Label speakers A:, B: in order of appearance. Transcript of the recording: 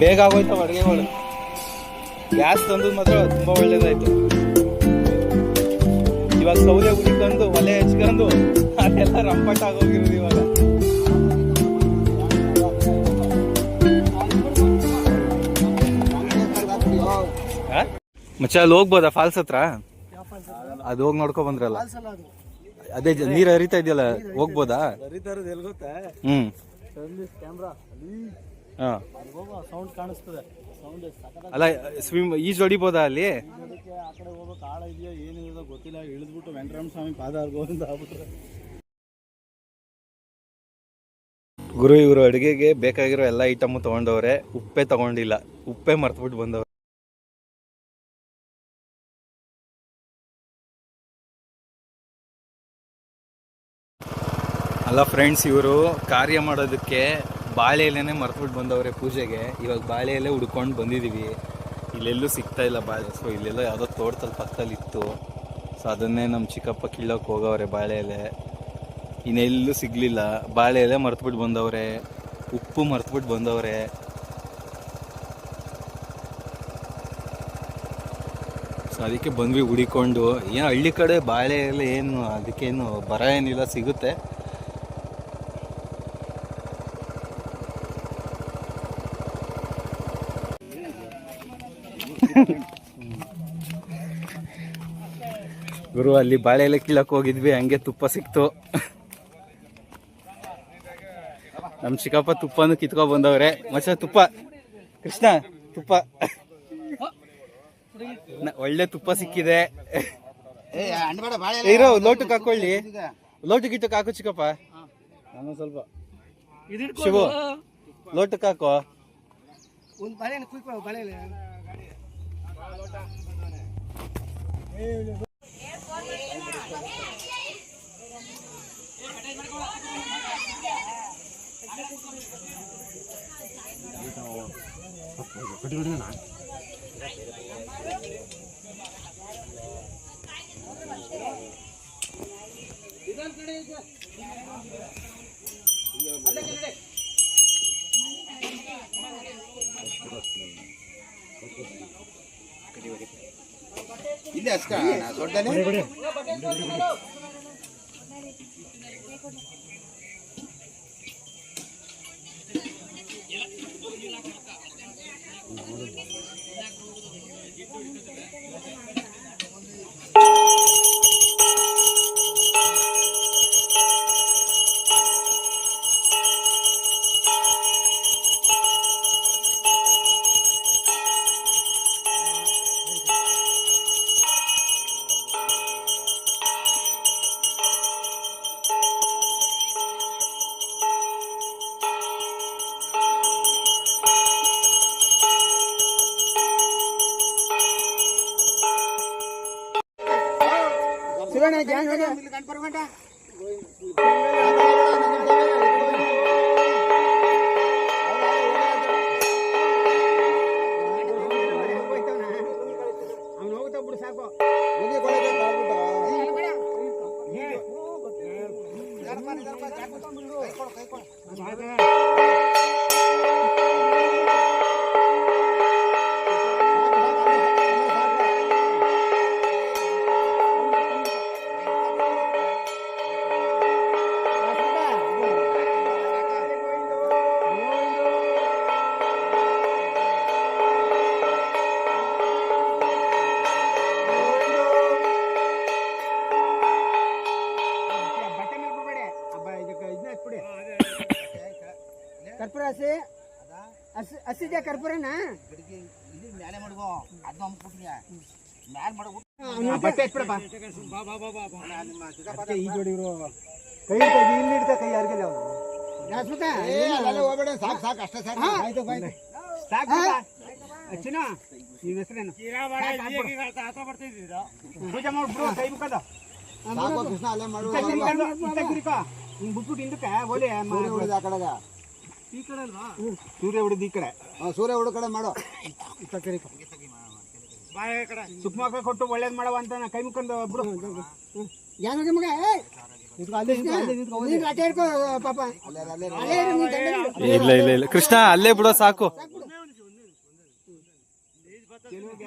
A: ಬೇಗ ಆಗೋಯ್ತಾವ ಅಡುಗೆಗಳು. ಗ್ಯಾಸ್ ತಂದು ಮಾತ್ರ ತುಂಬಾ ಒಳ್ಳೇದಾಯ್ತು. ಇವಾಗ ಸೌದೆ ಉಳಿಕೊಂಡು ಒಲೆ ಹಚ್ಕೊಂಡು ಅದೆಲ್ಲ ರಂಪಾಟ ಆಗೋಗಿರೋದು ಇವಾಗ. ಮಚ್ಚ ಅಲ್ಲಿ ಹೋಗ್ಬೋದಾ ಫಾಲ್ಸ್ ಹತ್ರ? ಅದು ಹೋಗಿ ನೋಡ್ಕೊ ಬಂದ್ರಲ್ಲ, ಅದೇ ನೀರ್ ಹರಿತಾ ಇದೆಯಲ್ಲ, ಹೋಗ್ಬೋದಾ?
B: ಸೌಂಡ್ ಕಾಣಿಸ್ತದೆ.
A: ಅಲ್ಲ ಈಜು ಹೊಡಿಬೋದಾ ಅಲ್ಲಿ?
B: ಆ ಕಡೆ ಹೋಗ್ಬೇಕು, ಆಳ ಇದೆಯಾ ಏನಿದೆ ಗೊತ್ತಿಲ್ಲ. ಇಳಿದ್ಬಿಟ್ಟು ವೆಂಕಟರಮಣ ಸ್ವಾಮಿ ಪಾದ ಗೋವಿಂದ ಆಗ್ಬಿಟ್ರೆ
A: ಗುರು. ಇವರು ಅಡುಗೆಗೆ ಬೇಕಾಗಿರೋ ಎಲ್ಲ ಐಟಮ್ ತಗೊಂಡವ್ರೆ, ಉಪ್ಪೇ ತಗೊಂಡಿಲ್ಲ, ಉಪ್ಪೇ ಮರ್ತ್ಬಿಟ್ಟು ಬಂದವ್ರೆ. ಅಲ್ಲ ಫ್ರೆಂಡ್ಸ್, ಇವರು ಕಾರ್ಯ ಮಾಡೋದಕ್ಕೆ ಬಾಳೆ ಎಲೆನೇ ಮರ್ತ್ಬಿಟ್ಟು ಬಂದವ್ರೆ ಪೂಜೆಗೆ. ಇವಾಗ ಬಾಳೆ ಎಲೆ ಹುಡ್ಕೊಂಡು ಬಂದಿದ್ದೀವಿ, ಇಲ್ಲೆಲ್ಲೂ ಸಿಗ್ತಾ ಇಲ್ಲ ಬಾಳೆ. ಸೊ ಇಲ್ಲೆಲ್ಲ ಯಾವುದೋ ತೋಟದಲ್ಲಿ ಪಕ್ಕದಲ್ಲಿ ಇತ್ತು, ಸೊ ಅದನ್ನೇ ನಮ್ಮ ಚಿಕ್ಕಪ್ಪ ಕೀಳೋಕೆ ಹೋಗವ್ರೆ ಬಾಳೆ ಎಲೆ. ಇನ್ನೆಲ್ಲೂ ಸಿಗ್ಲಿಲ್ಲ, ಬಾಳೆ ಎಲೆ ಮರ್ತ್ಬಿಟ್ಟು ಬಂದವ್ರೆ, ಉಪ್ಪು ಮರ್ತ್ಬಿಟ್ಟು ಬಂದವ್ರೆ. ಸೊ ಅದಕ್ಕೆ ಬಂದ್ವಿ ಹುಡಿಕೊಂಡು. ಏನು ಹಳ್ಳಿ ಕಡೆ ಬಾಳೆ ಎಲೆ ಏನು ಅದಕ್ಕೇನು ಬರ ಏನಿಲ್ಲ, ಸಿಗುತ್ತೆ. ಗುರು ಅಲ್ಲಿ ಬಾಳೆ ಎಲೆ ಕೀಳಕ್ ಹೋಗಿದ್ವಿ, ಹಂಗೆ ತುಪ್ಪ ಸಿಕ್ತು. ನಮ್ ಚಿಕ್ಕಪ್ಪ ತುಪ್ಪನು ಕಿತ್ಕೊ ಬಂದವ್ರೆ. ಮಚ್ಚ ತುಪ್ಪ, ಕೃಷ್ಣ ತುಪ್ಪ, ಒಳ್ಳೆ ತುಪ್ಪ ಸಿಕ್ಕಿದೆ. ಇರೋ ಲೋಟಕ್ಕೆ ಹಾಕೊಳ್ಳಿ, ಲೋಟಕ್ಕೆ ಗಿಟ್ಟಕ್ಕೆ ಹಾಕು ಚಿಕ್ಕಪ್ಪ. ನಾನು ಸ್ವಲ್ಪ ಶಿವು ಲೋಟಕ್ಕೆ ಹಾಕೋ.
C: ಇಲ್ಲಿ ಅಸ್ಕ ದೊಡ್ಡನೆ ज्ञान हो गया मिल पर बेटा हम ಹೋಗ್ತಾ ಬಿಡು ಸಾಕು ಮುಗಿ ಕೊಳಗೆ ಬಾಬಿಟ್ಟು ದರ್ಪ ಚಾಕು ತಂದು ಕೈ ಕೊಡು कर्पूर हसी कर्पूरना ಮೇಲೆ ಮಾಡ್ಕೋ ಅದನ್ನ ಅಮ್ಬಿಟ್ನಿಯಾ ಮ್ಯಾಲ್ ಮಾಡ್ಕೋ ಬಟ್ಟೆ ಎತ್ಬಿಡಪ್ಪ ಬಾ ಬಾ ಬಾ ಬಾ ನಿಮ್ಮ ಚಿಕ್ಕಪ್ಪ ಈ ಜೋಡಿ ಇರೋ ಕೈ ತೆಗಿ ಇಲ್ಲಿ ಇಡ್ತಾ ಕೈ ಯಾರಿಗೆ ಅವನು ಯಾಸ್ಮತ ಏ ಅಲ್ಲೇ ಹೋಗಬೇಡ ಸಾಕು ಸಾಕು ಅಷ್ಟೇ ಸಾಕು ಆಯ್ತು ಆಯ್ತು ಸಾಕು ಅಚ್ಚಿನ ಈ ಹೆಸರೇನು ಕೀರಾವಾಡ ಈಗ ತಾತ ಬರ್ತಿದ್ದೀರಾ ಪೂಜೆ ಮಾಡ್ಬಿಡು ಕೈ ಮುಖದ ಸಾಕು ಕೃಷ್ಣ ಅಲ್ಲೇ ಮಾಡು ಇಂತ ಕಿರಿಕೋ ಹಿಂಗ್ ಬಿಟ್ಬಿಟ್ಟು ಹಿಂದಕ್ಕೆ ಓಲೆ ಹೊಡೆದ ಆ ಕಡೆಗ ಈ ಕಡೆ ಅಲ್ವಾ ಸೂರ್ಯ ಹೊಡೆದ ಈ ಕಡೆ ಸೂರ್ಯ ಹೊಡೆದ ಕಡೆ ಮಾಡು ಇಂತ ಕಿರಿಕೋ ಬಾಯ ಕಡೆ ಸುಕ್ಮಕ ಕೊಟ್ಟು ಒಳ್ಳೇದ್ ಮಾಡವ ಅಂತ ಕೈ ಮುಖಂದು ಬಿಡು ಯಾನಗೆ ಮಗ
A: ಇಲ್ಲ ಇಲ್ಲ ಇಲ್ಲ ಕೃಷ್ಣ ಅಲ್ಲೇ ಬಿಡೋ ಸಾಕು
C: ಕೆಲವ್ಗೆ